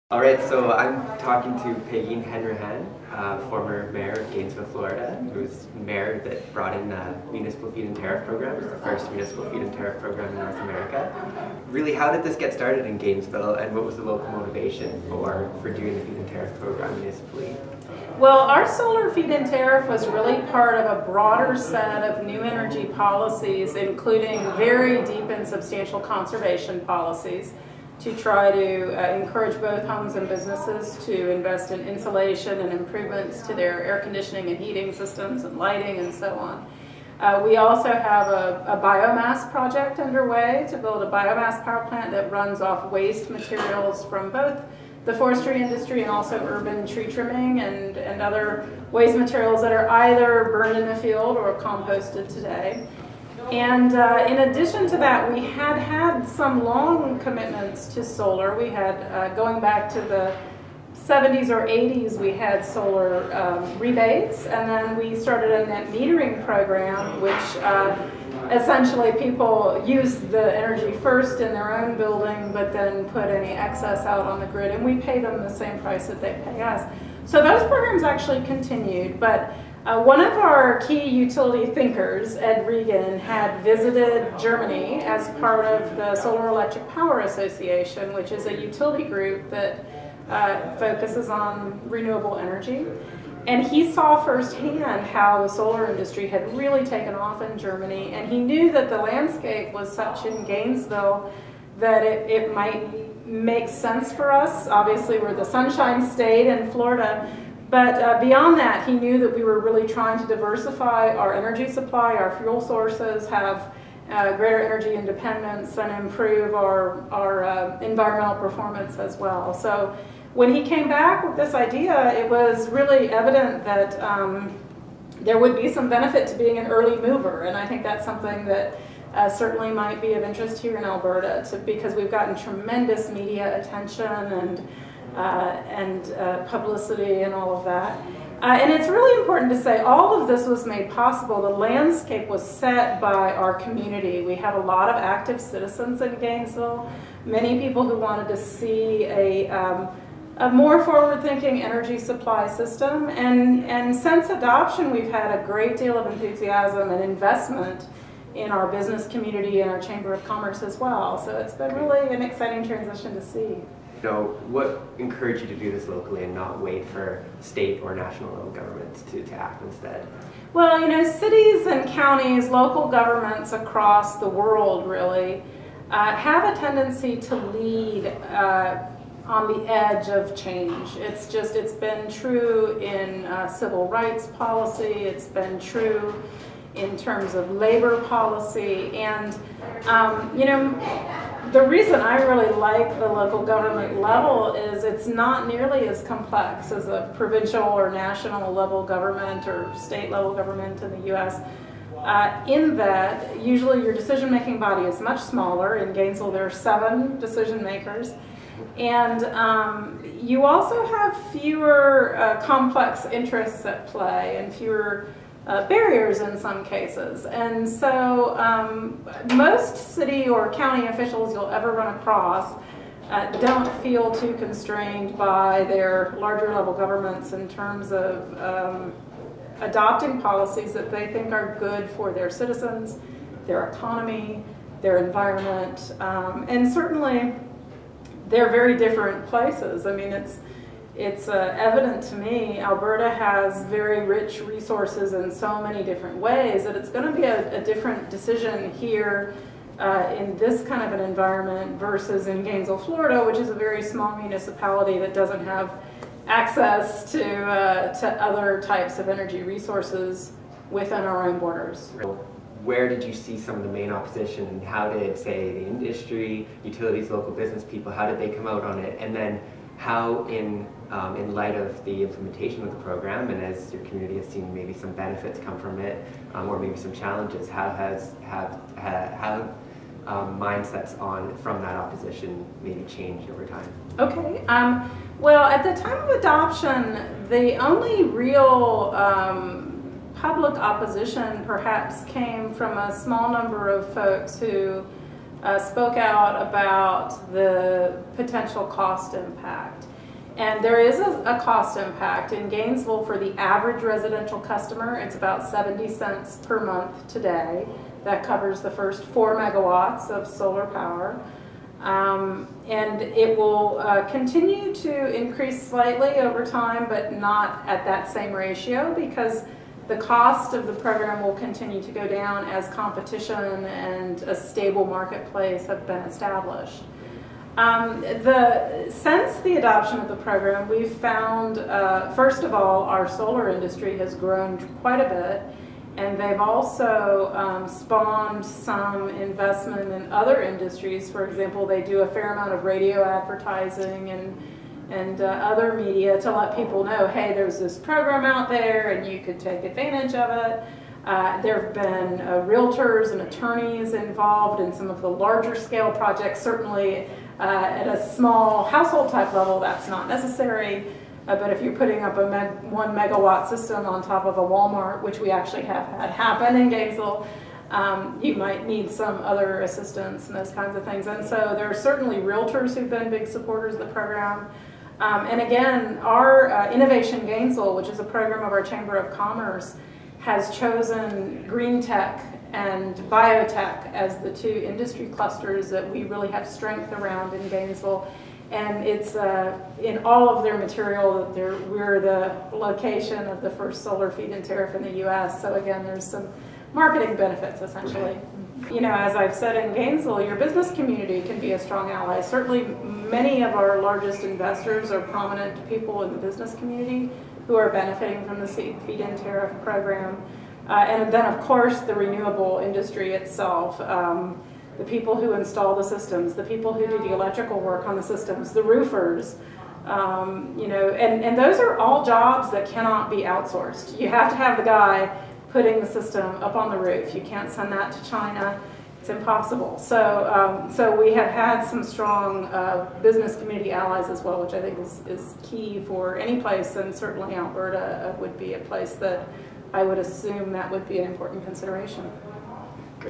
All right, so I'm talking to Pegeen Hanrahan, former mayor of Gainesville, Florida, who was mayor that brought in the municipal feed-in-tariff program. It was the first municipal feed-in-tariff program in North America. Really, how did this get started in Gainesville, and what was the local motivation for doing the feed-in-tariff program municipally? Well, our solar feed-in tariff was really part of a broader set of new energy policies, including very deep and substantial conservation policies, to try to encourage both homes and businesses to invest in insulation and improvements to their air conditioning and heating systems and lighting and so on. We also have a biomass project underway to build a biomass power plant that runs off waste materials from both the forestry industry and also urban tree trimming and other waste materials that are either burned in the field or composted today. And in addition to that, we had some long commitments to solar. We had, going back to the 70s or 80s, we had solar rebates, and then we started a net metering program, which essentially people use the energy first in their own building, but then put any excess out on the grid, and we pay them the same price that they pay us. So those programs actually continued, but one of our key utility thinkers, Ed Regan, had visited Germany as part of the Solar Electric Power Association, which is a utility group that focuses on renewable energy. And he saw firsthand how the solar industry had really taken off in Germany, and he knew that the landscape was such in Gainesville that it might make sense for us. Obviously, we're the Sunshine State in Florida. But beyond that, he knew that we were really trying to diversify our energy supply, our fuel sources, have greater energy independence, and improve our environmental performance as well. So when he came back with this idea, it was really evident that there would be some benefit to being an early mover, and I think that's something that certainly might be of interest here in Alberta, because we've gotten tremendous media attention and publicity and all of that. And it's really important to say all of this was made possible. The landscape was set by our community. We have a lot of active citizens in Gainesville, many people who wanted to see a more forward-thinking energy supply system. And since adoption, we've had a great deal of enthusiasm and investment in our business community and our Chamber of Commerce as well. So it's been really an exciting transition to see. So what encouraged you to do this locally and not wait for state or national level governments to act instead? Well, you know, cities and counties, local governments across the world really have a tendency to lead on the edge of change. It's been true in civil rights policy, it's been true in terms of labor policy, and you know, the reason I really like the local government level is it's not nearly as complex as a provincial or national level government or state level government in the US, in that usually your decision-making body is much smaller. In Gainesville there are 7 decision makers, and you also have fewer complex interests at play and fewer barriers in some cases. And so most city or county officials you'll ever run across don't feel too constrained by their larger level governments in terms of adopting policies that they think are good for their citizens, their economy, their environment, and certainly they're very different places. I mean, it's evident to me Alberta has very rich resources in so many different ways that it's going to be a different decision here in this kind of an environment versus in Gainesville, Florida, which is a very small municipality that doesn't have access to other types of energy resources within our own borders. Where did you see some of the main opposition, and how did, say, the industry, utilities, local business people, how did they come out on it? And then how, in light of the implementation of the program, and as your community has seen maybe some benefits come from it, or maybe some challenges, how have mindsets from that opposition maybe changed over time? Okay. Well, at the time of adoption, the only real public opposition perhaps came from a small number of folks who spoke out about the potential cost impact. And there is a cost impact. In Gainesville, for the average residential customer, it's about 70 cents per month today. That covers the first 4 megawatts of solar power. And it will continue to increase slightly over time, but not at that same ratio, because the cost of the program will continue to go down as competition and a stable marketplace have been established. Since the adoption of the program, we've found, first of all, our solar industry has grown quite a bit, and they've also spawned some investment in other industries. For example, they do a fair amount of radio advertising and other media to let people know, hey, there's this program out there and you could take advantage of it. There have been realtors and attorneys involved in some of the larger scale projects. Certainly at a small household type level, that's not necessary. But if you're putting up a 1 megawatt system on top of a Walmart, which we actually have had happen in Gainesville, you might need some other assistance and those kinds of things. And so there are certainly realtors who've been big supporters of the program. And again, our Innovation Gainesville, which is a program of our Chamber of Commerce, has chosen green tech and biotech as the 2 industry clusters that we really have strength around in Gainesville. And it's in all of their material that we're the location of the first solar feed-in tariff in the U.S. So again, there's some marketing benefits essentially. You know, as I've said in Gainesville, your business community can be a strong ally. Certainly many of our largest investors are prominent people in the business community who are benefiting from the feed-in tariff program. And then of course the renewable industry itself. The people who install the systems, the people who do the electrical work on the systems, the roofers, you know, and those are all jobs that cannot be outsourced. You have to have the guy putting the system up on the roof. You can't send that to China. It's impossible. So, so we have had some strong business community allies as well, which I think is key for any place, and certainly Alberta would be a place that I would assume that would be an important consideration.